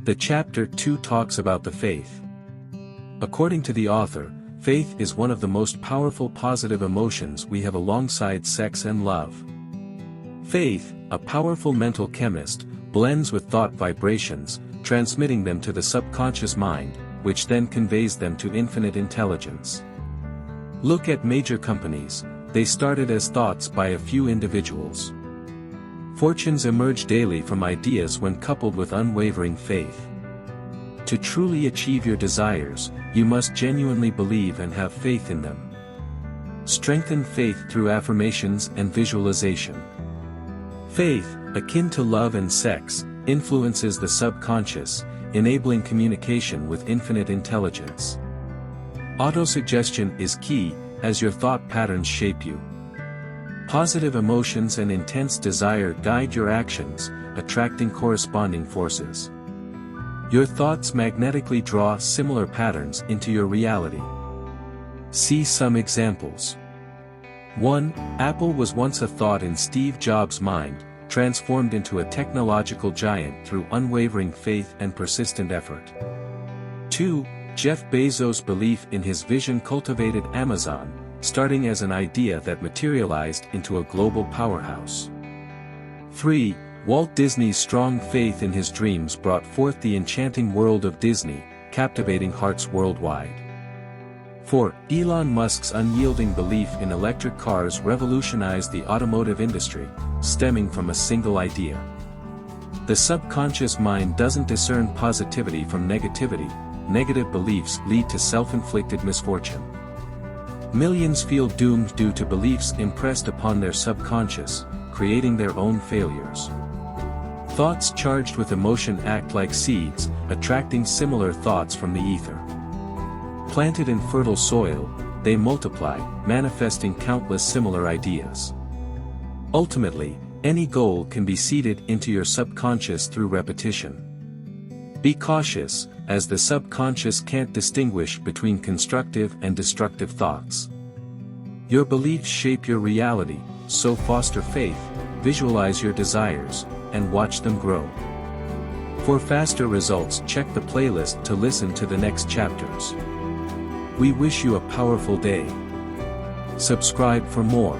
The chapter 2 talks about the faith. According to the author, faith is one of the most powerful positive emotions we have alongside sex and love. Faith, a powerful mental chemist, blends with thought vibrations, transmitting them to the subconscious mind, which then conveys them to infinite intelligence. Look at major companies, they started as thoughts by a few individuals. Fortunes emerge daily from ideas when coupled with unwavering faith. To truly achieve your desires, you must genuinely believe and have faith in them. Strengthen faith through affirmations and visualization. Faith, akin to love and sex, influences the subconscious, enabling communication with infinite intelligence. Autosuggestion is key, as your thought patterns shape you. Positive emotions and intense desire guide your actions, attracting corresponding forces. Your thoughts magnetically draw similar patterns into your reality. See some examples. 1. Apple was once a thought in Steve Jobs' mind, transformed into a technological giant through unwavering faith and persistent effort. 2. Jeff Bezos' belief in his vision cultivated Amazon, starting as an idea that materialized into a global powerhouse. 3. Walt Disney's strong faith in his dreams brought forth the enchanting world of Disney, captivating hearts worldwide. 4. Elon Musk's unyielding belief in electric cars revolutionized the automotive industry, stemming from a single idea. The subconscious mind doesn't discern positivity from negativity. Negative beliefs lead to self-inflicted misfortune. Millions feel doomed due to beliefs impressed upon their subconscious, creating their own failures. Thoughts charged with emotion act like seeds, attracting similar thoughts from the ether. Planted in fertile soil, they multiply, manifesting countless similar ideas. Ultimately, any goal can be seeded into your subconscious through repetition. Be cautious, as the subconscious can't distinguish between constructive and destructive thoughts. Your beliefs shape your reality, so foster faith, visualize your desires, and watch them grow. For faster results, check the playlist to listen to the next chapters. We wish you a powerful day. Subscribe for more.